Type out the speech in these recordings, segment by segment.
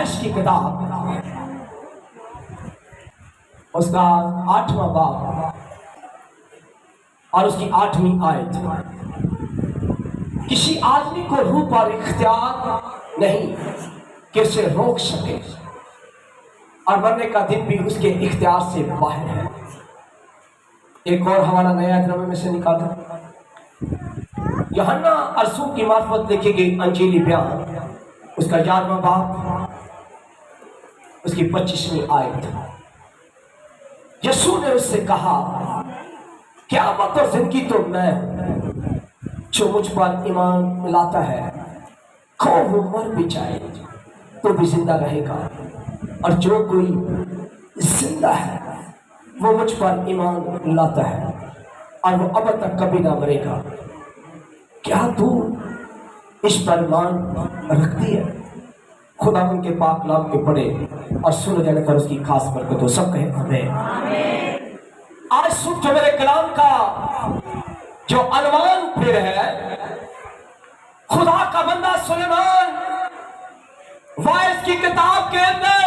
Vice की किताब उसका 8वां बाब और उसकी 8वीं आयत। किसी आदमी को रूह पर इख्तियार नहीं कि उसे रोक सके, और मरने का दिन भी उसके इख्तियार से बाहर है। एक और हमारा नया इकराम में से निकाला, यूहन्ना रसूल की मार्फत लिखी गई अंजीली बयान उसका 11वां बाब उसकी 25वीं आयत। यीशु ने उससे कहा, क़यामत और जिंदगी तो मैं हूं, जो मुझ पर ईमान लाता है खो वो मर भी जाए तो भी जिंदा रहेगा, और जो कोई जिंदा है वो मुझ पर ईमान लाता है और वो अब तक कभी ना मरेगा। क्या तू इस पर ईमान रखती है? खुदा उनके पाक कलाम के पढ़े और सुन जाने पर उसकी खास बरकत हो। सब कहे आमीन। आज सुन जो मेरे कलाम का जो अनवान फिर है, खुदा का बंदा सुलेमान वाइस की किताब के अंदर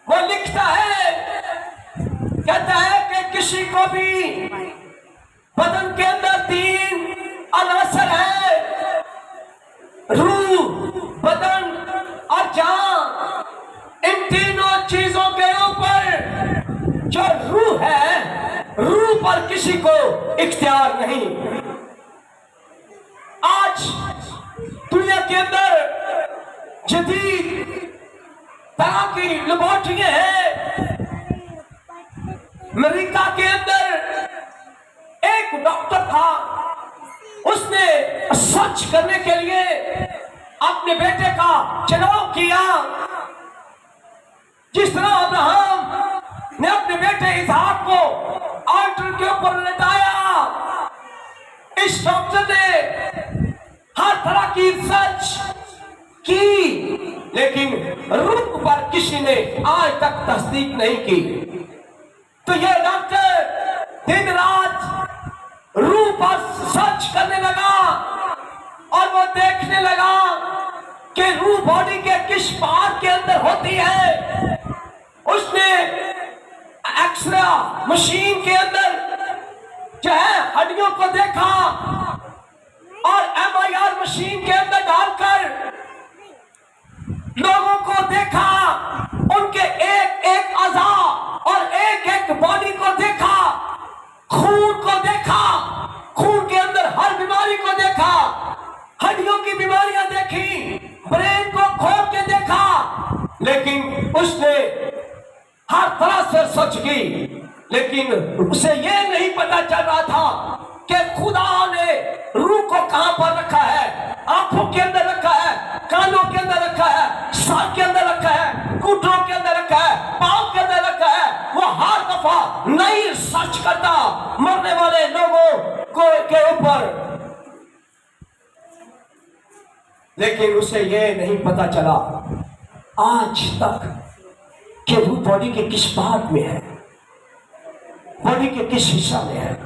वो लिखता है, कहता है कि किसी को भी बदन के अंदर 3 अनासर है, रूह, बदन और जान। इन तीनों चीजों के ऊपर जो रूह है, रूह पर किसी को इख्तियार नहीं। आज दुनिया के अंदर जदीद तरह की लेबोरेटरियां हैं। अमेरिका के अंदर एक डॉक्टर था, उसने सर्च करने के लिए अपने बेटे का चुनाव किया। जिस तरह अब्राहम ने अपने बेटे इसहाक को ऑल्टर के ऊपर लटाया, इस डॉक्टर ने हर तरह की रिसर्च की, लेकिन रूह पर किसी ने आज तक तस्दीक नहीं की। तो यह डॉक्टर दिन रात रूह पर सर्च करने लगा और वो देखने लगा कि रूह बॉडी के किस पार्ट के अंदर होती है। उसने एक्सरे मशीन के अंदर जो है हड्डियों को देखा और MRI मशीन के अंदर डालकर लोगों को देखा, उनके एक एक अज़ा और एक एक बॉडी को देखा, खून को देखा, खून के अंदर हर बीमारी को देखा, हड्डियों की बीमारियां देखी, ब्रेन को खोल के देखा, लेकिन उसने हर तरह से सर्च की, लेकिन उसे यह नहीं पता चल रहा था कि खुदा ने रूह को कहां पर रखा है। आंखों के अंदर रखा है, कानों के अंदर रखा है, सर के अंदर रखा है, घुटनों के अंदर रखा है, पांव के अंदर रखा है। वो हर दफा नहीं सर्च करता मरने वाले लोगों को के ऊपर, लेकिन उसे यह नहीं पता चला आज तक कि रूह बॉडी के किस पार्ट में है, बॉडी के किस हिस्सा में है।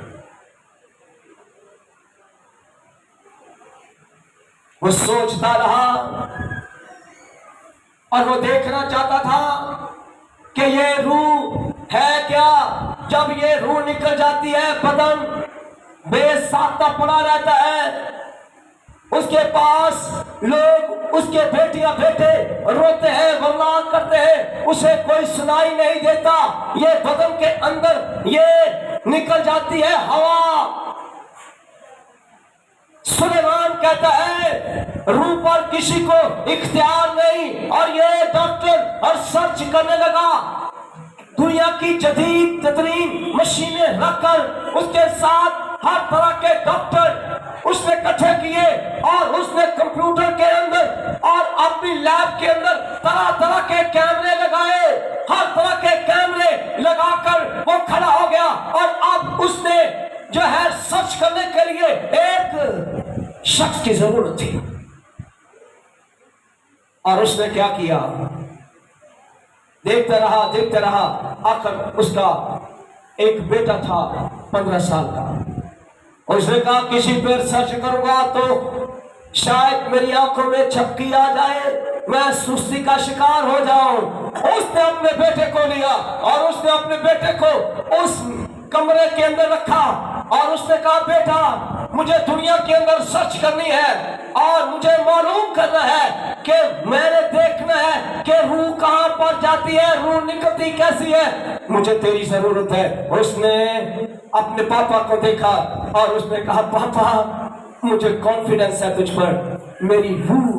वो सोचता रहा और वो देखना चाहता था कि ये रूह है क्या। जब ये रूह निकल जाती है, बदन बेसाख्ता पड़ा रहता है। उसके पास लोग, उसके बेटियां बेटे रोते हैं, वरना करते हैं, उसे कोई सुनाई नहीं देता। ये बदन के अंदर ये निकल जाती है हवा। सुलेमान कहता है रूह पर किसी को इख्तियार नहीं, और ये डॉक्टर और सर्च करने लगा। दुनिया की जदीद तरीन मशीनें रखकर उसके साथ हर तरह के डॉक्टर उसने इकट्ठे किए और उसने कंप्यूटर के अंदर और अपनी लैब के अंदर तरह तरह के कैमरे लगाए। हर तरह के कैमरे लगाकर वो खड़ा हो गया और अब उसने जो है सर्च करने के लिए एक शख्स की जरूरत थी। और उसने क्या किया, देखता रहा। आखिर उसका एक बेटा था 15 साल का। उसने कहा किसी पर सर्च करूंगा तो शायद मेरी आंखों में झपकी आ जाए, मैं सुस्ती का शिकार हो जाऊं। उसने अपने बेटे को लिया और उसने अपने बेटे को उस कमरे के अंदर रखा और उसने कहा, बेटा मुझे दुनिया के अंदर सर्च करनी है और मुझे मालूम करना है कि मैंने देखना है कि रूह कहां पर जाती है, रूह निकलती कैसी है, मुझे तेरी जरूरत है। उसने अपने पापा को देखा और उसने कहा, पापा मुझे कॉन्फिडेंस है तुझ पर, मेरी रूह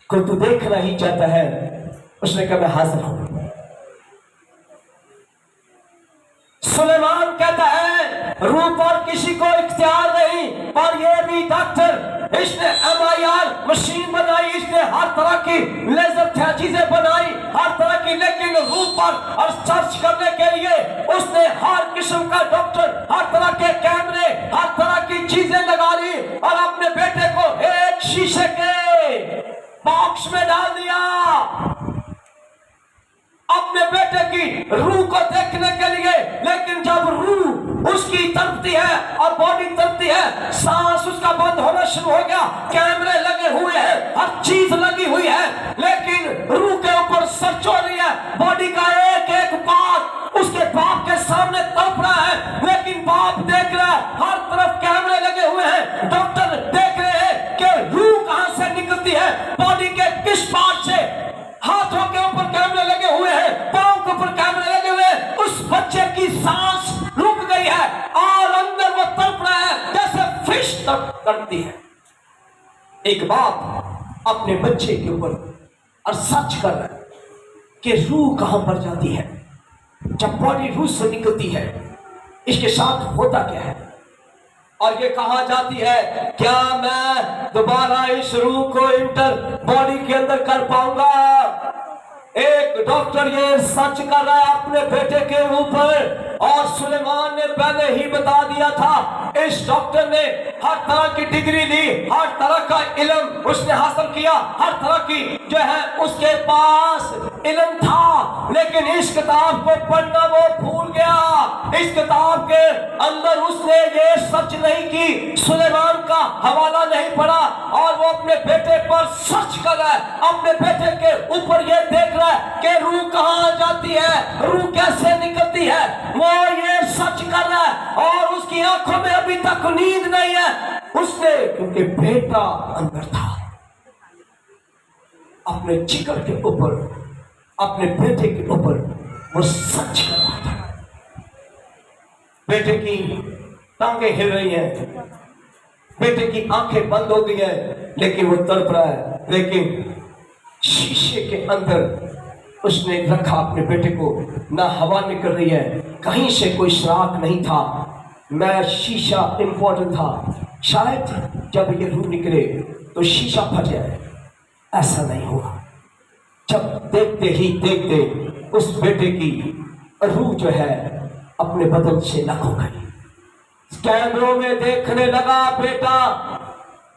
को तू देखना ही चाहता है। उसने कहा, मैं हाजिर हूं। सुलेमान कहता है, रूह पर किसी को इख्तियार नहीं, पर यह भी डॉक्टर, इसने MRI मशीन बनाई, इसने हर तरह की लेजर चीजें बनाई, हर तरह की, लेकिन रूह पर और सर्च करने के लिए उसने हर किस्म का डॉक्टर, हर तरह के कैमरे, हर तरह की चीजें लगा ली और अपने बेटे को एक शीशे के बॉक्स में डाल दिया, अपने बेटे की रूह को देखने के लिए। लेकिन जब रूह उसकी तड़पती है और बॉडी तड़पती है, सांस उसका बंद होना शुरू हो गया, कैमरे लगे हुए हैं, हर चीज लगी हुई है, लेकिन रूह के ऊपर सर्च हो रही है, बॉडी का एक एक पार्ट उसके बाप के सामने तड़प रहा है, लेकिन बाप देख रहा है, हर तरफ कैमरे लगे हुए हैं, डॉक्टर देख रहे हैं कि रूह कहां से निकलती है, बॉडी के किस पार्ट से। हाथों के ऊपर कैमरे लगे हुए हैं, पांव के ऊपर कैमरे लगे हुए हैं, उस बच्चे की सांस रुक गई है और अंदर वो तड़प रहा है जैसे फिश तड़पती है। एक बाप अपने बच्चे के ऊपर और सर्च कर रहा है कि रूह कहां पर जाती है, जब बॉडी रूह से निकलती है इसके साथ होता क्या है और ये कहा जाती है, क्या मैं दोबारा इस रूह को इंटर बॉडी के अंदर कर पाऊंगा। एक डॉक्टर ये सर्च कर रहा है अपने बेटे के ऊपर, और सुलेमान ने पहले ही बता दिया था, इस डॉक्टर ने हर तरह की डिग्री ली, हर तरह का इल्म उसने हासिल किया, हर तरह की जो है उसके पास इल्म था, लेकिन इस किताब को पढ़ना वो भूल गया। इस किताब के अंदर उसने ये सर्च नहीं की, सुलेमान का हवाला नहीं पढ़ा और वो अपने बेटे पर सर्च कर रहा है, अपने बेटे के ऊपर ये देख रहा है कि रूह कहां जाती है, रूह कैसे निकलती है, वो ये सर्च कर रहा है और उसकी आंखों में अभी तक नींद नहीं है। उसने, क्योंकि बेटा अंदर था, अपने जिगर के ऊपर, अपने बेटे के ऊपर वो सर्च कर रहा था। बेटे की टांगें हिल रही हैं, बेटे की आंखें बंद हो गई है, लेकिन वो तड़प रहा है। लेकिन शीशे के अंदर उसने रखा अपने बेटे को, ना हवा निकल रही है, कहीं से कोई सुराख नहीं था, मैं शीशा इंपॉर्टेंट था, शायद जब ये रूह निकले तो शीशा फट जाए, ऐसा नहीं हुआ। जब देखते ही देखते उस बेटे की रूह जो है अपने बदन से अलग हो गई। कैमरों में देखने लगा बेटा,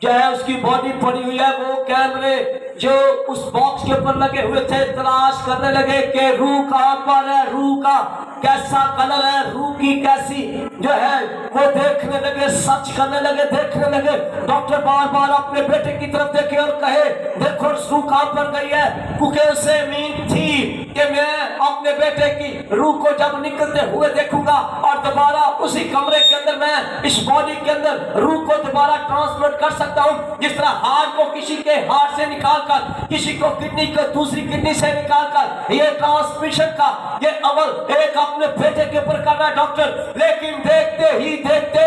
जो है उसकी बॉडी पड़ी हुई है, वो कैमरे जो उस बॉक्स के ऊपर लगे हुए थे तलाश करने लगे कि रूह कहां पर है, रूह का कैसा कलर है, रूह की कैसी जो है वो देखने लगे, सर्च करने लगे, देखने लगे। डॉक्टर बार बार अपने बेटे की तरफ देखे और कहे, देखो रूह कहां पर गई है, क्योंकि उसे उम्मीद थी कि मैं अपने बेटे की रूह को जब निकलते हुए देखूंगा और दोबारा उसी कमरे के अंदर मैं इस बॉडी के अंदर रूह को दोबारा ट्रांसफर कर सकता हूं। जिस तरह हार्ट को किसी के हार्ट से निकालकर, किसी को किडनी को दूसरी किडनी से निकालकर, ये ट्रांसमिशन का ये अमल एक अपने बेटे के ऊपर कर रहा है डॉक्टर। लेकिन देखते ही देखते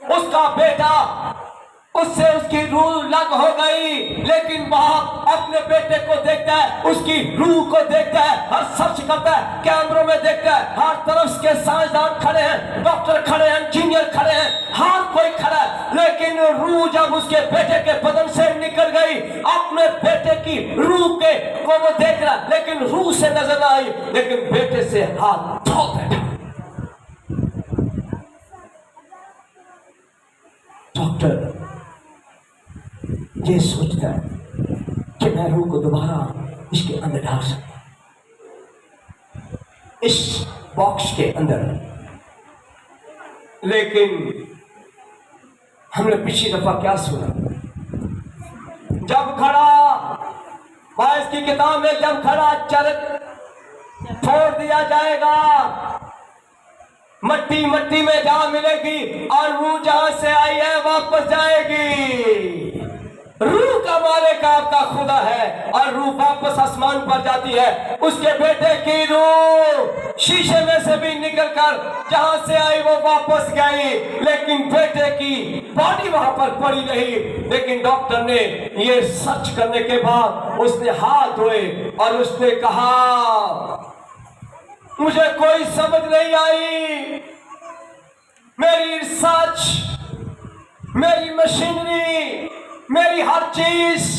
उसका बेटा, उससे उसकी रूह अलग हो गई। लेकिन बाप अपने बेटे को देखता है, उसकी रूह को देखता है, हर सर्च करता है, कैमरों में देखता है, हर तरफ के साइंसदान खड़े हैं, डॉक्टर खड़े हैं, इंजीनियर खड़े हैं, हर कोई खड़ा है। लेकिन रूह जब उसके बेटे के बदन से निकल गई, अपने बेटे की रूह के को वो देख रहा, लेकिन रूह से नजर आई, लेकिन बेटे से हाथ धो बैठा। डॉक्टर ये सोचता है कि मैं रूह को दोबारा इसके अंदर डाल सकता, इस बॉक्स के अंदर। लेकिन हमने पिछली दफा क्या सुना, जब खड़ा, बाइस की किताब में जब खड़ा चरक छोड़ दिया जाएगा, मट्टी मट्टी में जा मिलेगी और रूह जहां से आई है वापस जाएगी। रूह का मालिक आपका खुदा है और रूह वापस आसमान पर जाती है। उसके बेटे की रूह शीशे में से भी निकलकर जहां से आई वो वापस गई, लेकिन बेटे की बॉडी वहां पर पड़ी रही। लेकिन डॉक्टर ने ये सर्च करने के बाद उसने हाथ धोए और उसने कहा, मुझे कोई समझ नहीं आई, मेरी रिसर्च, मेरी मशीनरी, मेरी हर चीज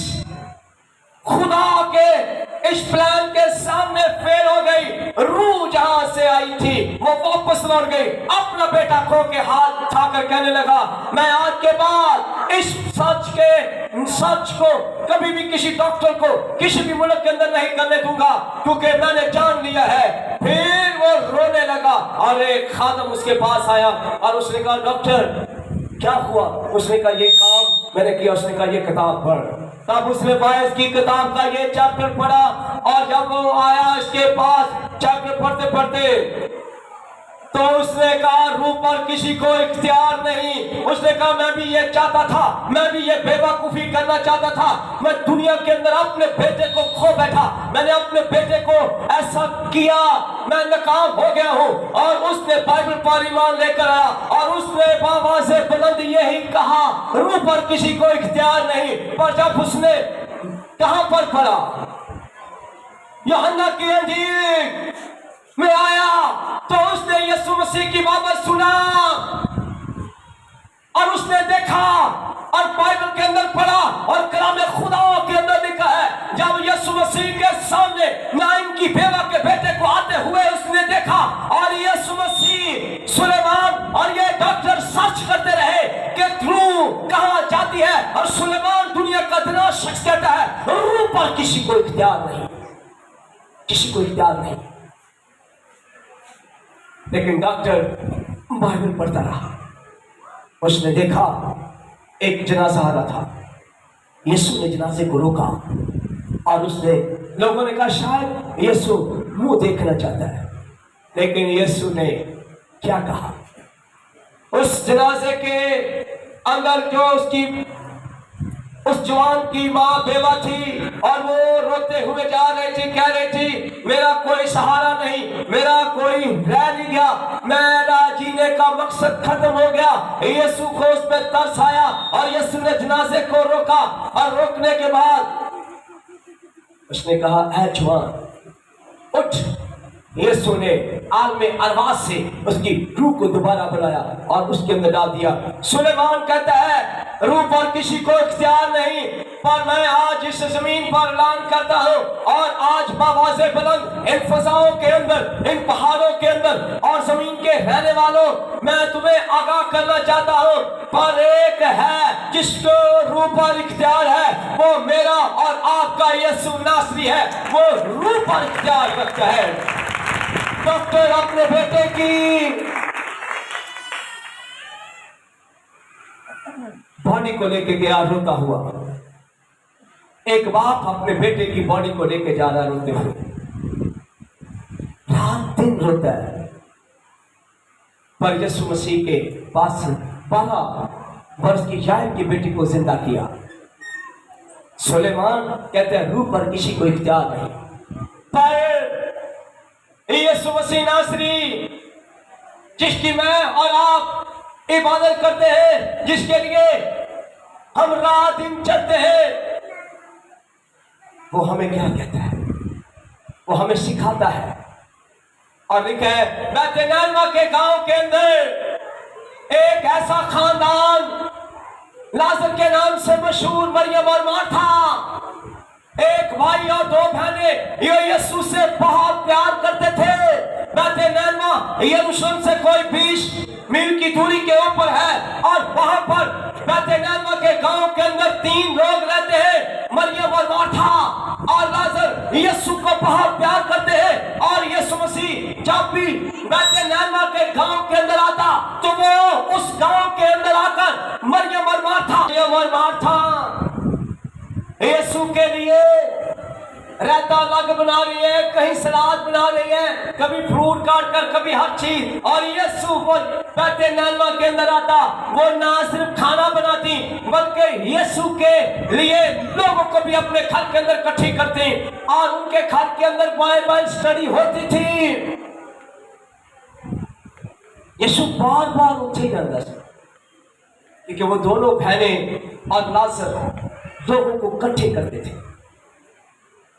खुदा के इस प्लान के सामने फेल हो गई। रूह जहां से आई थी वो वापस लौट गई। अपना बेटा खो के हाथ उठाकर कहने लगा, मैं आज के बाद इस सच को कभी भी किसी डॉक्टर को किसी भी मुल्क के अंदर नहीं करने दूंगा, क्योंकि मैंने जान लिया है। फिर वो रोने लगा और एक खादम उसके पास आया और उसने कहा, डॉक्टर क्या हुआ? उसने कहा, ये काम मैंने किया। उसने कहा, ये किताब पढ़। तब उसने 22 की किताब का ये चैप्टर पढ़ा और जब वो आया इसके पास चैप्टर पढ़ते पढ़ते तो उसने कहा, रूह पर किसी को इख्तियार नहीं। उसने कहा, मैं भी ये चाहता था, मैं भी ये बेवकूफी करना चाहता था। मैं दुनिया के अंदर अपने बेटे को खो बैठा, मैंने अपने बेटे को ऐसा किया, मैं नाकाम हो गया हूँ। और उसने बाइबल पर ईमान लेकर आया और उसने बाबा से बुलंद यही कहा, रूह पर किसी को इख्तियार नहीं। पर जब उसने कहां पर पढ़ा, यूहन्ना की इंजील में आया तो उसने यीशु मसीह की बात सुना और उसने देखा और बाइबल के अंदर पढ़ा और कलाम खुदा के अंदर लिखा है, जब यीशु मसीह के सामने नाइन की बेवा के बेटे को आते हुए उसने देखा और यीशु मसीह, सुलेमान और ये डॉक्टर सर्च करते रहे कि रूह कहां जाती है और सुलेमान दुनिया का इतना शख्स कहता है, रूह पर किसी को इख्तियार नहीं, किसी को इख्तियार नहीं। लेकिन डॉक्टर बाइबल पढ़ता रहा। उसने देखा एक जनाजा आ रहा था। यीशु ने जनाजे को रोका और उसने, लोगों ने कहा शायद यीशु मुंह देखना चाहता है, लेकिन यीशु ने क्या कहा? उस जनाजे के अंदर जो उस जवान की माँ बेवा थी और वो रोते हुए जा रही थी, कह रही थी, मेरा कोई सहारा नहीं, मेरा कोई रह नहीं गया, मेरा जीने का मकसद खत्म हो गया। यीशु को उस पर तरस आया और यीशु ने जनाजे को रोका और रोकने के बाद उसने कहा, ऐ जवान उठ। यीशु ने आलमे अरवाज से उसकी रूह को दोबारा बनाया और उसके अंदर डाल दिया। सुलेमान कहता है, रूह पर किसी को इख्तियार नहीं, पर मैं आज इस जमीन पर ऐलान करता हूँ और आज बावाज़े बुलंद इन फजाओं के अंदर, इन पहाड़ों के अंदर और जमीन के रहने वालों, मैं तुम्हें आगाह करना चाहता हूँ, पर एक है जिसको रूह पर इख्तियार है, वो मेरा और आपका यीशु नासरी है। वो रूह पर इख्तियार रखता है। डॉक्टर अपने बेटे की बॉडी को लेके गया रोता हुआ। एक बाप अपने बेटे की बॉडी को लेके जा रहा रोते हुए, रात दिन रोता है। पर यीशु मसीह के पास 12 वर्ष की यायब की बेटी को जिंदा किया। सुलेमान कहते हैं, रूह पर किसी को इख्तियार नहीं, पर यीशु मसीह नासरी जिसकी मैं और आप इबादत करते हैं, जिसके लिए हम रात दिन चलते हैं, वो हमें क्या कहता है? वो हमें सिखाता है और लिखा है, बैतलहम के गांव के अंदर एक ऐसा खानदान, लाजर के नाम से मशहूर मरियम और मार्था, एक भाई और 2 बहनें, ये यीशु से बहुत प्यार करते थे। बैतलहम यरूशलेम से कोई 20 मील की दूरी के ऊपर है और वहां पर बैतलहम के गांव के अंदर 3 लोग रहते हैं, मरियम और मार्था और लाजर। यीशु को बहुत प्यार करते हैं और यीशु मसीह जब भी बैतलहम के गांव के अंदर आता तो वो उस गांव के अंदर आकर मरियम और मार्था यीशु के लिए रायता अलग बना रही है, कहीं सलाद बना रही है, कभी फ्रूट काट कर, कभी हर चीज। और यीशु वो बैतनिय्याह के अंदर आता, वो ना सिर्फ खाना बनाती बल्कि यीशु के लिए लोगों को भी अपने घर के अंदर इकट्ठी करती और उनके घर के अंदर बाइबल स्टडी होती थी। यीशु बार बार उठे जाता था क्योंकि वो दोनों बहनें और लाजर लोगों को इकट्ठे करते थे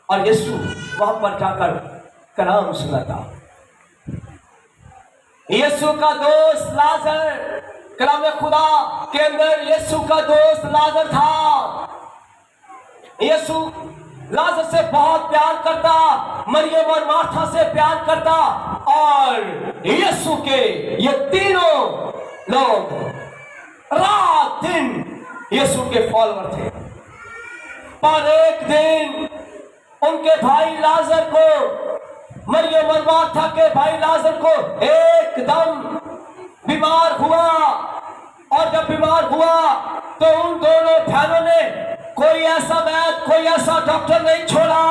और यीशु वहां पर जाकर कलाम सुनाता। यीशु का दोस्त लाजर, कलाम खुदा के अंदर यीशु का दोस्त लाजर था। यीशु लाजर से बहुत प्यार करता, मरियम और मार्था से प्यार करता और यीशु के ये तीनों लोग रात दिन यीशु के फॉलोअर थे। पर एक दिन उनके भाई लाजर को, मरियम और मार्था के भाई लाजर को एकदम बीमार हुआ और जब बीमार हुआ तो उन दोनों बहनों ने कोई ऐसा वैद्य, कोई ऐसा डॉक्टर नहीं छोड़ा,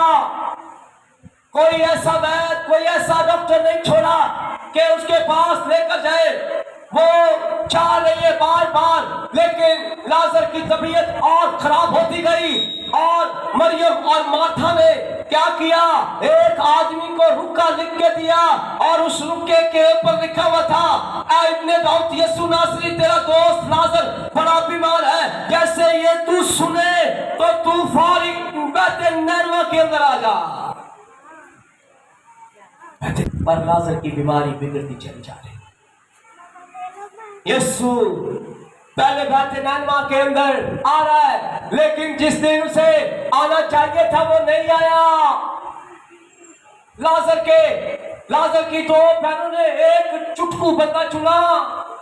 कोई ऐसा वैद्य, कोई ऐसा डॉक्टर नहीं छोड़ा कि उसके पास लेकर जाए। वो चाह रही है बार बार, लेकिन लाजर की तबीयत और खराब होती गई और मरियम और मार्था ने क्या किया, एक आदमी को रुक्का लिख के दिया और उस रुक्के के ऊपर लिखा हुआ था, ऐ इब्ने दाऊद यीशु नासरी, तेरा दोस्त लाजर बड़ा बीमार है, जैसे ये तू सुने तो तू फौरी बैतनिय्याह के अंदर आ जा। पर लाजर की बीमारी बिगड़ती चली जा रही। यीशु पहले बैतनिय्याह के अंदर आ रहा है, लेकिन जिस दिन उसे आना चाहिए था वो नहीं आया। लाजर की दो बहनों ने एक चुटकू बंदा चुना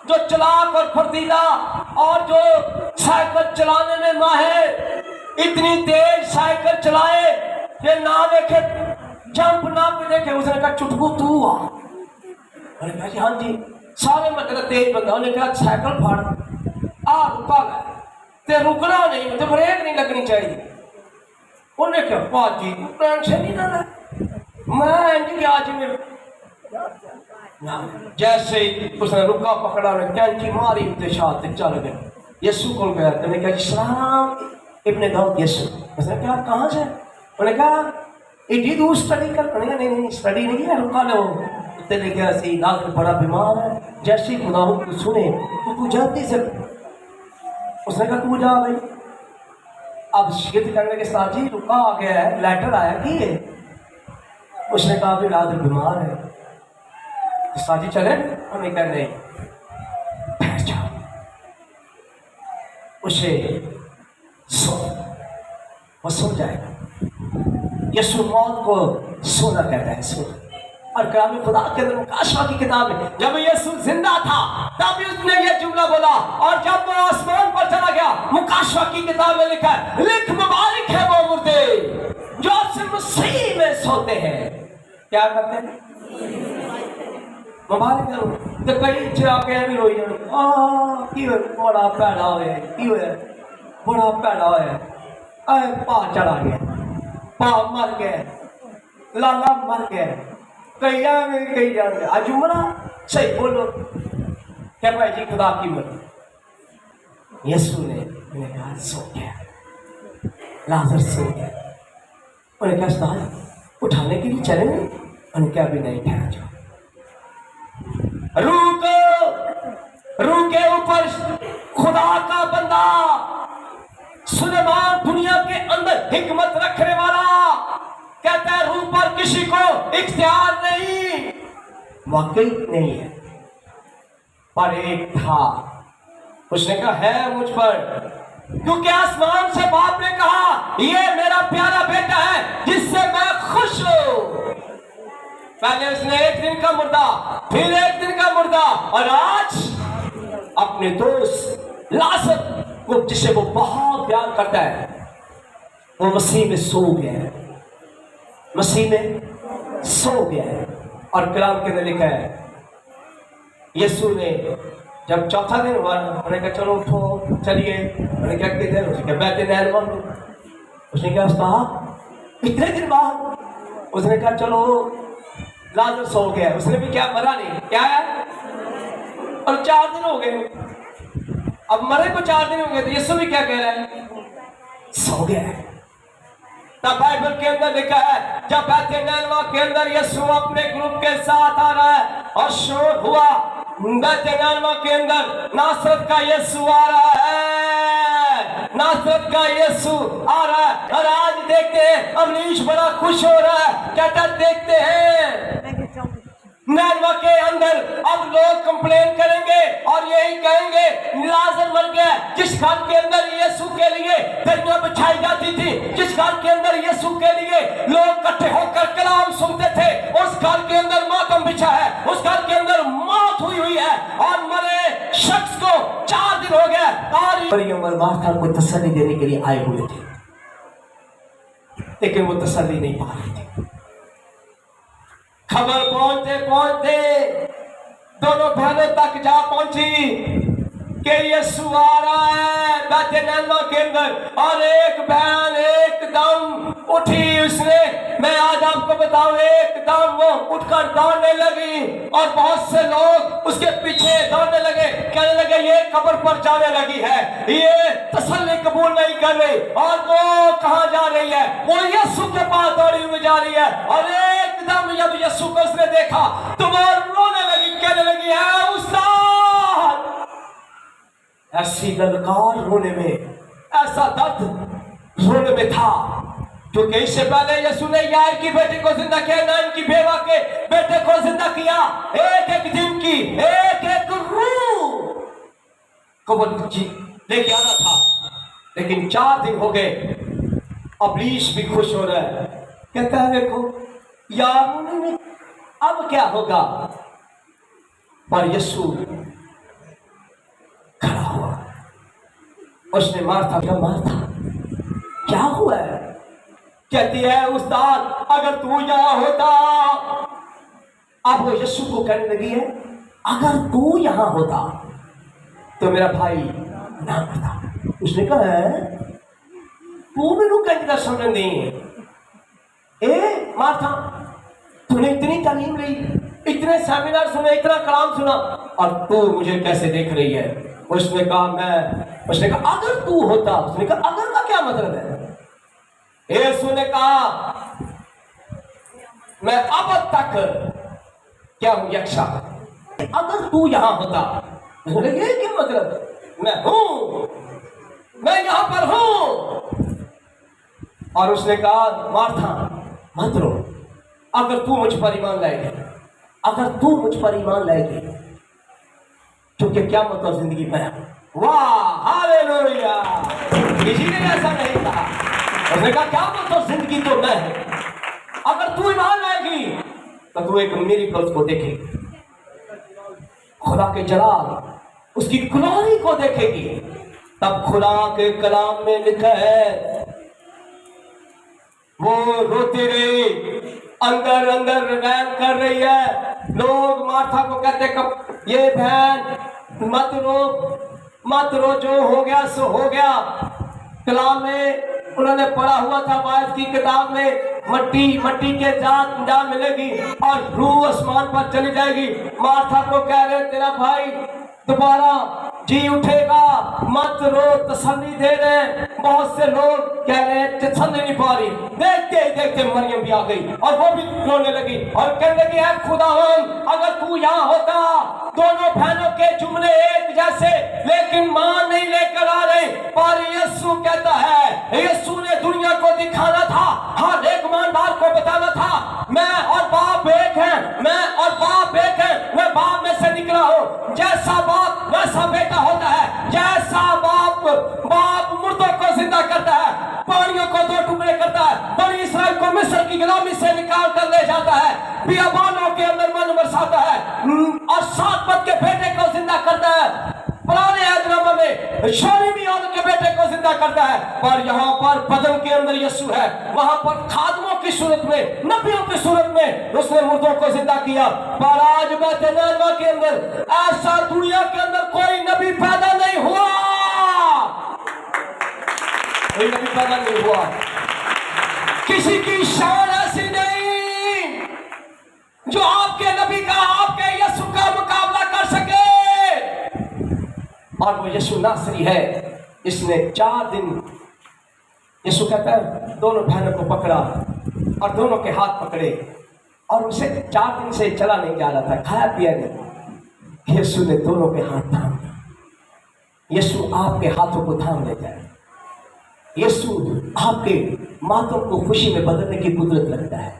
जो चालाक और फुर्तीला और जो साइकिल चलाने में माहिर, इतनी तेज साइकिल चलाए ये ना देखे, जंप ना देखे। उसने कहा चुटकू तू आ। मैंने कहा जी हाँ जी। सारे मतलब तेज बंदा, उन्हें कहा साइकिल फाड़ आ, रुका ते रुकना नहीं, तो ब्रेक नहीं लगनी चाहिए। उन्हें क्या पाजी टेंशन नहीं ना, मैं आज में जैसे ही उसने रुका पकड़ा, कैंची मारी तो चल गए। यीशु को गया तो उन्हें कहा सलाम इब्ने दाऊद यीशु। उसने कहा कहाँ से? उन्हें कहा इतनी दूर स्टडी कर। उन्हें कहा नहीं स्टडी नहीं है, रुका लो। तेरे क्या सी लाजर बड़ा बीमार है, जैसे खुदा को सुने तो तू जल्दी से। उसने कहा तू जा भाई। अब शिकायत करने के साथ ही रुका आ गया है, लेटर आया कि है। उसने कहा भी लाजर बीमार है, तो साथी चले। उन्हें कहा नहीं बैठ जाओ, उसे वो सो जाएगा। यीशु मौत को सोना कहता है, सोना। और कलाम खुदा के अंदर मुकाशवा की किताब में जब यीशु जिंदा था तब उसने ये जुमला बोला, और जब वो आसमान पर चला गया मुकाशवा की किताब में लिखा है, लिख मुबारक है वो मुर्दे जो सिर्फ मसीह में सोते हैं। क्या करते हैं? मुबारक करो। तो कई चिरागे भी रोई बड़ा पैड़ा होया, बड़ा पैड़ा होया, पा चढ़ा गया, पा मर गया, लाला मर गया, कई जाते आज उमरा सही बोलो क्या भाई जी खुदा की मर्जी। यीशु ने उन्हें कहा सो गया, लाजर सो गया। उन्हें कहा उठाने के लिए चले नहीं? उन्हें क्या भी नहीं ठहरा जाओ, रूह के ऊपर खुदा का बंदा सुलेमान दुनिया के अंदर हिकमत रखने वाला कहता है रूह पर किसी को इख्तियार नहीं, वाकई नहीं है। पर एक था, उसने कहा है मुझ पर, क्योंकि आसमान से बाप ने कहा ये मेरा प्यारा बेटा है जिससे मैं खुश हूं। पहले उसने एक दिन का मुर्दा, फिर एक दिन का मुर्दा, और आज अपने दोस्त लाजर को जिसे वो बहुत प्यार करता है, वो मसीह में सो गया है, मसीह में सो गया है। और कलाम के अंदर लिखा है यीशु ने जब चौथा दिन हुआ, उन्होंने कहा चलो उठो चलिए। उन्होंने क्या कहते हैं, उसके बैतनिय्याह उसने क्या कहा इतने दिन बाद? उसने कहा चलो लाजर सो गया। उसने भी क्या मरा नहीं, क्या है, और 4 दिन हो गए, अब मरे को 4 दिन हो गए, तो यीशु भी क्या कह रहा है, सो गया है। तब बाइबल के अंदर लिखा है जब बैतनिय्याह के अंदर यीशु अपने ग्रुप के साथ आ रहा है और शोर हुआ, बैतनिय्याह के अंदर नासरत का यीशु आ रहा है, नासरत का यीशु आ रहा है। और आज देखते हैं अमरीश बड़ा खुश हो रहा है, क्या देखते हैं नैनवा के अंदर अब लोग कंप्लेन करेंगे और यही कहेंगे लाजर मर गया। जिस घर के अंदर यीशु के लिए दरिया बिछाई जाती थी, जिस घर के अंदर यीशु के लिए लोग इकट्ठे होकर कलाम सुनते थे, उस घर के अंदर मातम बिछा है, उस घर के अंदर मौत हुई है और मरे शख्स को 4 दिन हो गया। और मरियम और मार्था को तसल्ली देने के लिए आए हुए थे, लेकिन वो तसल्ली नहीं पा रहे थे। खबर पहुंचते पहुंचते दोनों बहनों तक जा पहुंची कि यीशु आ रहा है बैतनिय्याह के अंदर। और एक बहन एकदम उठी, उसने, मैं आज आपको बताऊं, एकदम वो उठकर दौड़ने लगी और बहुत से लोग उसके पीछे दौड़ने लगे, कहने लगे ये कब्र पर जाने लगी है, ये तसल्ली कबूल नहीं कर रही। और वो कहां जा रही है, वो यीशु के पास दौड़ी हुई जा रही है। और एकदम जब यीशु को उसने देखा तो वो रोने लगी, कहने लगी है उस्ताद। ऐसी ललकार रोने में, ऐसा दर्द रोने में था, क्योंकि इससे पहले यीशु ने यार की बेटी को जिंदा किया, नाइन की बेवा के बेटे को जिंदा किया, एक एक दिन की एक एक रूह को लेके आना था। लेकिन 4 दिन हो गए, अबलीश भी खुश हो रहा है, कहता है देखो यार अब क्या होगा। पर यीशु खड़ा हुआ, उसने मार्था का मार्था क्या हुआ है, कहती है उस्ताद अगर तू यहां होता। अब वो यीशु को कहने लगी है अगर तू यहां होता तो मेरा भाई ना मरता। उसने कहा है तू मेनू कहने समझ नहीं है, ए मार्था तूने इतनी तालीम ली, इतने सेमिनार सुने, इतना कलाम सुना, और तू मुझे कैसे देख रही है। उसने कहा अगर तू होता। उसने कहा अगर का क्या मतलब है। यीशु ने कहा मैं अब तक क्या हूं, यक्षा, अगर तू यहां होता। उसने कहा ये क्या मतलब, मैं हूं, मैं यहां पर हूं। और उसने कहा मार्था मत रो, अगर तू मुझ पर ईमान लाएगी, अगर तू मुझ पर ईमान लाएगी, क्योंकि क्या मतलब जिंदगी में, वाह हालेलुया, किसी ने ऐसा नहीं कहा। उसने कहा क्या मतलब जिंदगी तो मैं है, अगर तू ईमान लाएगी तो तू एक मिरेकल्स को देखेगी, खुदा के जलाल, उसकी गुलामी को देखेगी। तब खुदा के कलाम में लिखा है वो रोती रही, अंदर अंदर रैन कर रही है। लोग मार्था को कहते कब ये बहन मत रो मत रो, जो हो गया सो हो गया। कलाम में उन्होंने पढ़ा हुआ था बाइबल की किताब में, मट्टी के जात जा मिलेगी और रूह आसमान पर चली जाएगी। मार्था को कह रहे तेरा भाई दोबारा जी उठेगा, मत रो, तसल्ली दे रहे। बहुत से लोग कह रहे हैं तसल्ली नहीं पा रही। देखते ही देखते मरियम भी आ गई और वो भी रोने लगी और कहने लगी है खुदावन अगर तू यहाँ होता। दोनों बहनों के जुमले एक जैसे, लेकिन मां नहीं लेकर आ रही। पर यीशु कहता है, यीशु ने दुनिया को दिखाना था, हर एक ईमानदार को बताना था मैं और बाप एक है, मैं और बाप एक है, मैं बाप में से निकला हूं। जैसा बाप वैसा बेटा होता है, जैसा बाप मुर्दों को जिंदा करता है, पानियों को 2 टुकड़े करता है, बनी इसराइल को मिस्र की गुलामी से निकाल कर ले जाता है, बियाबानों के अंदर मन बरसाता है और 7 पद के बेटे को जिंदा करता है। पुराने अहदनामा में शोरीमी औरत के बेटे को जिंदा करता है। पर यहाँ पर बदन के अंदर यीशु है, वहां पर खादमों की सूरत में, नबियों की सूरत में उसने मुर्दों को जिंदा किया। पर आज बैतनिय्याह के अंदर ऐसा दुनिया के अंदर कोई नबी पैदा नहीं हुआ, कोई नबी पैदा नहीं हुआ। किसी की शान ऐसी नहीं जो आपके नबी का, आपके यीशु का मुकाबला कर सके। और वो यीशु नासरी है। इसने 4 दिन, यीशु कहता है, दोनों बहनों को पकड़ा और दोनों के हाथ पकड़े और उसे 4 दिन से चला नहीं जा रहा था, खाया पिया नहीं। यीशु ने दोनों के हाथ थाम दिए। यीशु आपके हाथों को थाम लेता है। यीशु आपके मातों को खुशी में बदलने की कुदरत रखता है।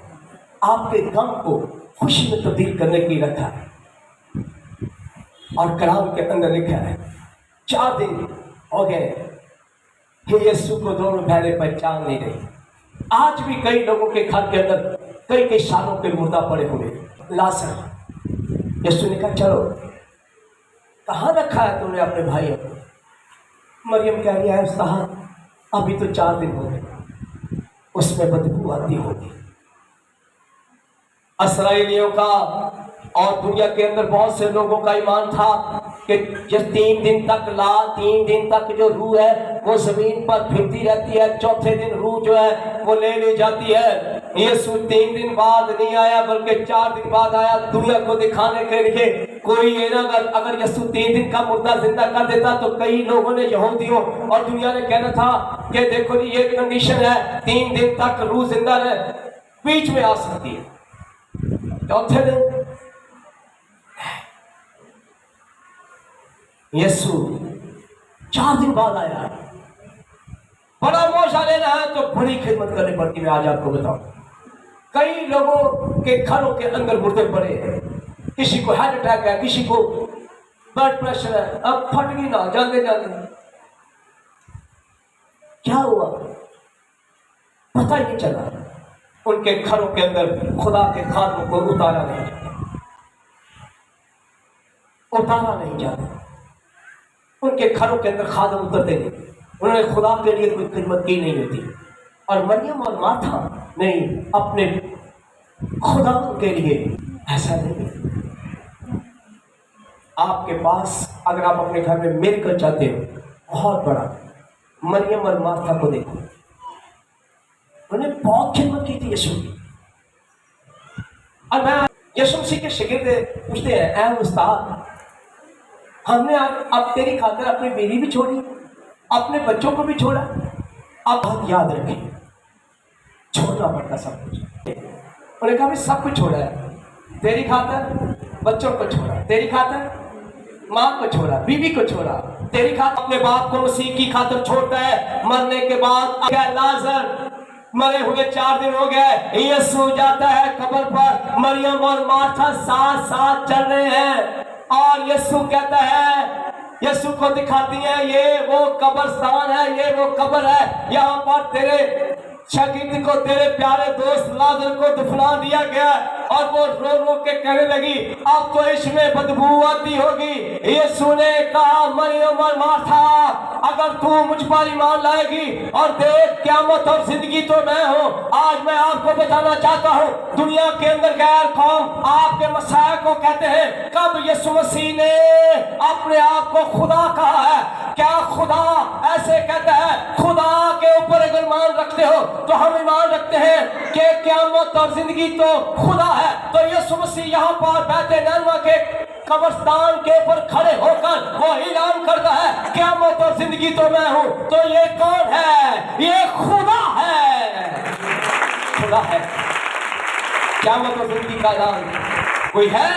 आपके गम को खुशी में तब्दील करने की रखा है। और कलाम के अंदर लिखा है 4 दिन हो गए, यीशु को दोनों बहनें पहचान नहीं रही। आज भी कई लोगों के घर के अंदर कई सालों के मुर्दा पड़े हुए लाशें। यीशु ने कहा, चलो, कहाँ रखा है तुमने अपने भाइयों को? मरियम कह रही है, उस्ताद अभी तो 4 दिन हो गए, उसमें बदबू आती होगी। इस्राएलियों का और दुनिया के अंदर बहुत से लोगों का ईमान था कि जब 3 दिन तक जो रूह है वो जमीन पर फिरती रहती है, चौथे दिन रूह जो है वो ले ली जाती है। यीशु 3 दिन बाद नहीं आया बल्कि 4 दिन बाद आया, दुनिया को दिखाने के लिए। कोई ये ना, अगर यीशु 3 दिन का मुर्दा जिंदा कर देता तो कई लोगों ने, यहूदियों और दुनिया ने कहना था कि देखो जी ये कंडीशन है, 3 दिन तक रूह जिंदा रहे, बीच में आ सकती है। चौथे दिन यीशु 4 दिन बाद आया। बड़ा मोर्चा लेना है तो बड़ी खिदमत करनी पड़ती है। मैं आज आपको बताऊं, कई लोगों के घरों के अंदर मुर्दे पड़े हैं। किसी को हार्ट अटैक है, किसी को ब्लड प्रेशर है, अब फट गई ना जाते जाते। क्या हुआ पता ही नहीं चला। उनके घरों के अंदर खुदा के खादमों को उतारा नहीं जाता। उनके घरों के अंदर खादम उतरते नहीं। उन्होंने खुदा के लिए कोई खिदमत की नहीं होती। और मरियम और मार्था ने अपने खुदा के लिए ऐसा नहीं। आपके पास अगर आप अपने घर में मिलकर चाहते हो बहुत बड़ा, मरियम और मार्था को देखो, उन्होंने बहुत खिदमत की थी यीशु की। और मैं यीशु मसीह के शागिर्द पूछते हैं, ऐ उस्ताद, हमने अब तेरी खातिर अपनी बीवी भी छोड़ी, अपने बच्चों को भी छोड़ा। अब बात याद रखें, छोड़ना पड़ता सब कुछ। उन्होंने कहा सब कुछ छोड़ा है, तेरी खातिर बच्चों को छोड़ा, तेरी खातिर माँ को छोड़ा, बीवी को छोड़ा, तेरी खातिर अपने बाप को मसीह की खातिर छोड़ता है। मरने के बाद लाजर मरे हुए 4 दिन हो गए, यीशु जाता है कब्र पर, मरियम और मार्था साथ साथ चल रहे हैं। और यीशु कहता है, यीशु को दिखाती है, ये वो कब्रस्तान है, ये वो कब्र है, यहाँ पर तेरे शागिर्द को, तेरे प्यारे दोस्त लाजर को दफना दिया गया। और वो रो रो के कहने लगी, अब तो इसमें बदबू आती होगी। यीशु ने कहा, मरियम और मार्था, अगर तू मुझ पर ईमान लाएगी और देख क़यामत और जिंदगी तो मैं हूँ। आज मैं आपको बताना चाहता हूँ, दुनिया के अंदर गैर कौम आपके मसीह को कहते हैं। कब यीशु मसीह ने अपने आप को खुदा कहा है? क्या खुदा ऐसे कहता है? खुदा के ऊपर अगर ईमान रखते हो तो हम ईमान रखते हैं कि क़यामत और जिंदगी तो खुदा है। तो यीशु मसीह यहाँ पर बैठे नरवा के कब्रिस्तान के ऊपर खड़े होकर वो ऐलान करता है, क़यामत और जिंदगी तो मैं हूं। तो ये कौन है? ये खुदा है, खुदा है। क़यामत और जिंदगी का ऐलान कोई है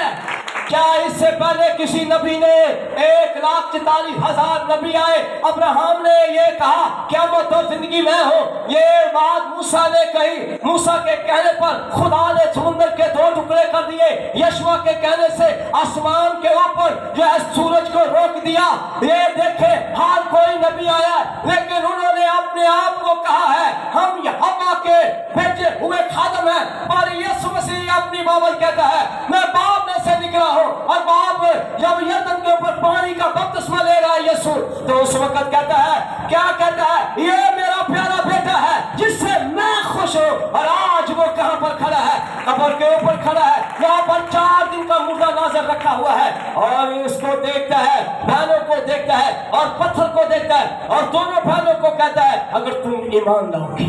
क्या? इससे पहले किसी नबी ने 1,44,000 नबी आए, अब्राहम ने ये कहा क़यामत और जिंदगी मैं हूं। ये बात मूसा ने कही, मूसा के कहने पर खुदा ने समुद्र के 2 टुकड़े कर दिए। यशवा के कहने से आसमान के ऊपर जो है सूरज को रोक दिया। ये देखे हर कोई नबी आया, लेकिन उन्होंने अपने आप को कहा है हम यहोवा के भेजे हुए खादम हैं। और यीशु मसीह अपनी बाबल कहता है, मैं बाप में से निकला और बाप जब यरदन के ऊपर पानी का बपतिस्मा ले रहा है यीशु, तो उस वक्त कहता है, क्या कहता है? ये मेरा प्यारा बेटा है जिससे मैं खुश हूं। और आज वो कहां पर खड़ा है? कब्र के ऊपर खड़ा है। यहाँ पर 4 दिन का मुर्दा नाज़र रखा हुआ है और इसको देखता है, बहनों को देखता है और पत्थर को देखता है और दोनों बहनों को कहता है, अगर तुम ईमान लाओगे,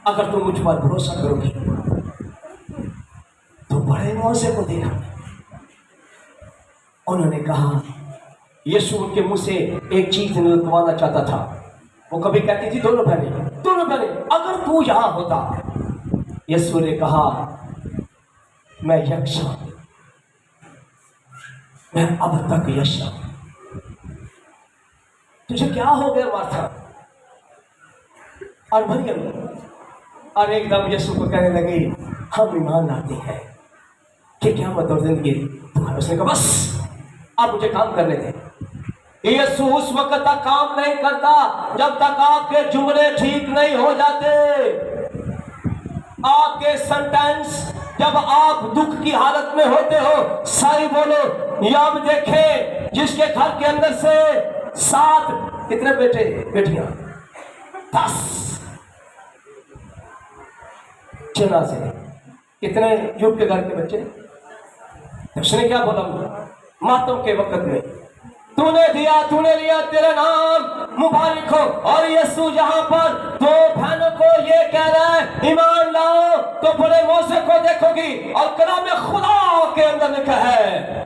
अगर तुम मुझ पर भरोसा करोगी तो बड़े मौजे को देखा। उन्होंने कहा, यीशु उनके मुंह से एक चीज निकलवाना चाहता था। वो कभी कहती थी दोनों बहनें, अगर तू यहां होता। यीशु ने कहा, मैं यक्ष हूं, मैं अब तक यक्ष हूं। तुझे क्या हो गया मार्था और मरियम? और एकदम यीशु को कहने लगी, हम ईमान लाते हैं कि क्या मतलब जिंदगी तुम्हारा। उसने कहा, बस आप मुझे काम करने दें। यीशु उस वक्त तक काम नहीं करता जब तक आपके जुमले ठीक नहीं हो जाते। आपके सेंटेंस जब आप दुख की हालत में होते हो, सही बोलो। अब देखे जिसके घर के अंदर से 7 कितने बेटे बेटियां 10 चला से कितने युग के घर के बच्चे। उसने क्या बोला मातम के वक्त में, तूने दिया तूने लिया, तेरा नाम मुबारक हो। और यीशु जहां पर 2 बहनों को ये कह रहा है ईमान लाओ तो बड़े मौजे को देखोगी। और कलाम में खुदा के अंदर लिखा है,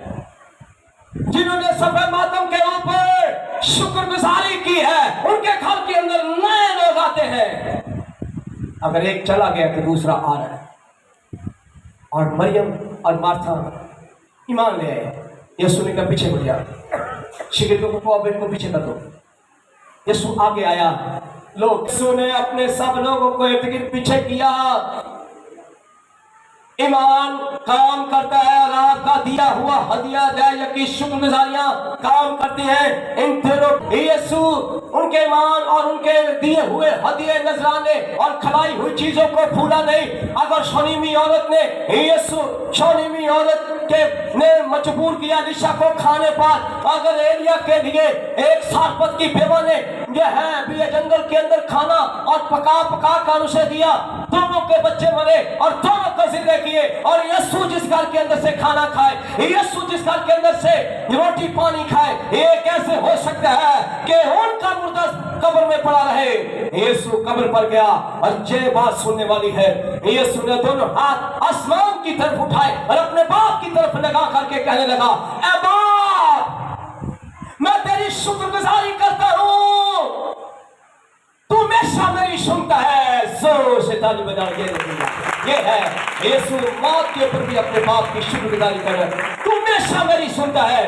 जिन्होंने सफेद मातम के ऊपर शुक्रगुजारी की है उनके घर के अंदर नए लोग आते हैं। अगर एक चला गया तो दूसरा आ रहा है। और मरियम और मार्था ईमान ले आए। यीशु ने कहा पीछे मुड़ जा, शिगिर्दों को अब इनको पीछे कर दो। यीशु आगे आया, लोग यीशु ने अपने सब लोगों को इर्द गिर्द पीछे किया। ईमान काम करता है और आपका दिया हुआ हदिया दया की शुक्रगुजारियां काम करती हैं। इन दिनों यीशु उनके ईमान और उनके दिए हुए हदिये नजराने और खलाई हुई चीजों को भूला नहीं। अगर शोनीमी औरत ने शोनीमी औरत के ने मजबूर किया निशा को खाने पर, अगर एलिया के लिए एक सारपत की बेवा ने यह है भी जंगल के अंदर खाना और पका कर उसे दिया, दोनों के बच्चे मरे और दोनों का जिक्र किए। और यीशु जिस घर के अंदर से खाना खाए, यीशु जिस घर के अंदर से रोटी पानी खाए, ये कैसे हो सकता है कि उनका मुर्दा कब्र में पड़ा रहे। यीशु कब्र पर गया और ये बात सुनने वाली है, यीशु ने दोनों हाथ आसमान की तरफ उठाए और अपने बाप की तरफ लगा करके कहने लगा, ऐ बाप मैं तेरी शुक्रगुजारी करता हूं, तू हमेशा मेरी सुनता है। जोर से ताली बजा ये है यीशु मौत के ऊपर भी अपने बाप की शुक्रगुजारी कर रहा है, तू हमेशा मेरी सुनता है।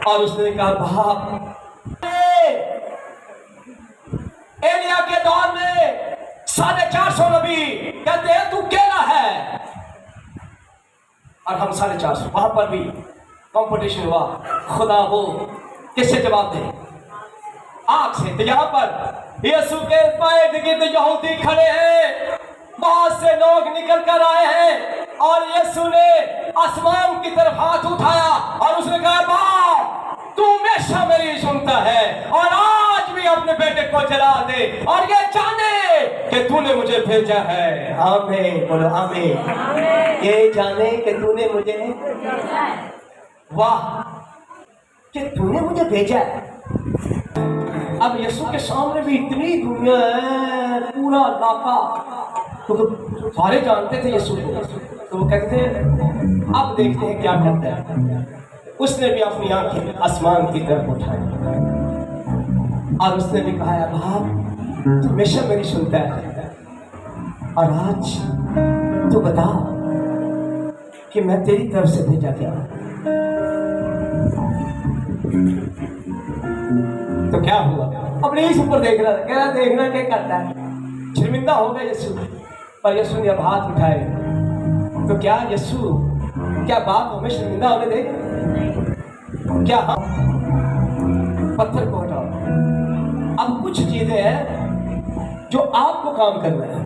और उसने कहा बाप, एलिया के दौर में 450 नबी कहते हैं तू अकेला है और हम 450। वहां पर भी कंपटीशन हुआ, खुदा वो किससे जवाब दे आग से। तो यहां पर यीशु के इर्द गिर्द यहूदी खड़े हैं, बहुत से लोग निकल कर आए हैं और यीशु ने आसमान की तरफ हाथ उठाया और उसने कहा बाप तू हमेशा मेरी सुनता है और आज भी अपने बेटे को जला दे और ये जाने कि तूने मुझे भेजा है। आमीन बोलो आमीन। ये जाने कि तूने मुझे, वाह कि तूने मुझे भेजा है। अब यीशु के सामने भी इतनी दुनिया है, पूरा इलाका, तो सारे जानते थे यीशु को। तो वो कहते थे अब देखते हैं क्या करता है। उसने भी अपनी आंखें आसमान की तरफ उठाई और उसने भी कहा बाप तू हमेशा मेरी सुनता है और आज तू बता कि मैं तेरी तरफ से भेजा गया। तो क्या हुआ? अपने इस ऊपर देख रहा था, कह रहा देखना क्या करता है। शर्मिंदा हो गया यीशु, पर यीशु ने अब हाथ उठाए। तो क्या यीशु, क्या बाप हमें शर्मिंदा होने देगा? क्या हम पत्थर को हटाओ। अब कुछ चीजें हैं जो आपको काम करना है।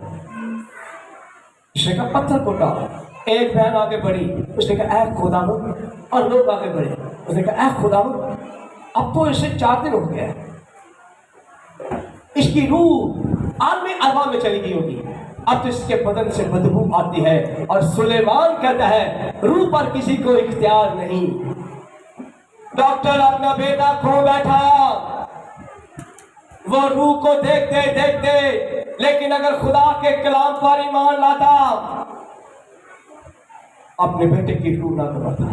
उसने कहा पत्थर को हटाओ। एक बहन आगे बढ़ी, उसने कहा ऐ खुदावंद, और लोग आगे बढ़े, उसने कहा ऐ खुदावंद अब तो इसे 4 दिन हो गया, इसकी रूह आदमी अरवा में चली गई होगी, अब तो इसके बदन से बदबू आती है। और सुलेमान कहता है रूह पर किसी को इख्तियार नहीं। डॉक्टर अपना बेटा खो बैठा, वो रूह को देखते देखते लेकिन अगर खुदा के कलाम पर ईमान लाता, अपने बेटे की रूह ना दबाता।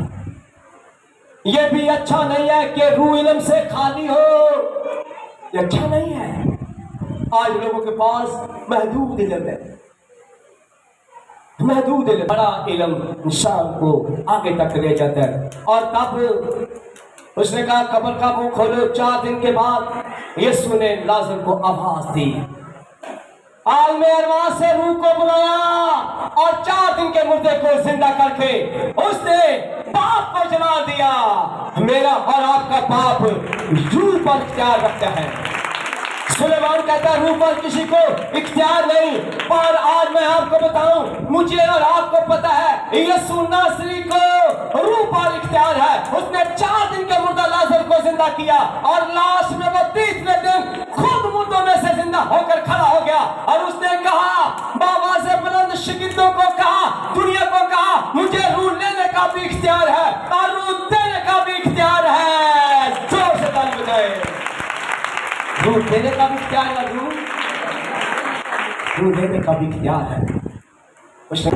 यह भी अच्छा नहीं है कि रूह इल्म से खाली हो, यह अच्छा नहीं है। आज लोगों के पास महदूद इल्म है, महदूद इल्म। बड़ा इल्म इंसान को आगे तक ले जाता है। और तब उसने कहा कब्र का मुंह खोलो। 4 दिन के बाद यीशु ने लाजर को आवाज दी, आलम अरवाह से रूह को बुलाया और 4 दिन के मुर्दे को जिंदा करके उसने पाप को जला दिया। मेरा और आपका पाप रूह पर इख्तियार रखता है। सुलेमान कहता है रूह पर किसी को इख्तियार नहीं, पर आज मैं आपको बताऊं, मुझे और आपको पता है यीशु नासरी को रूह पर इख्तियार है। उसने 4 दिन के मुर्दा लाजर को जिंदा किया और लाश में वो 30वें दिन खुद मुर्दों में से जिंदा होकर खड़ा हो गया। और उसने कहा, बाबा से बुलंद शिगिंदों को कहा, दुनिया को कहा, मुझे रूह लेने का भी इख्तियार है और रूह देने का भी इख्तियार है। जोर से ताली बजाए। रूह देने का भी इख्तियार है, रूह देने का भी इख्तियार है। उसने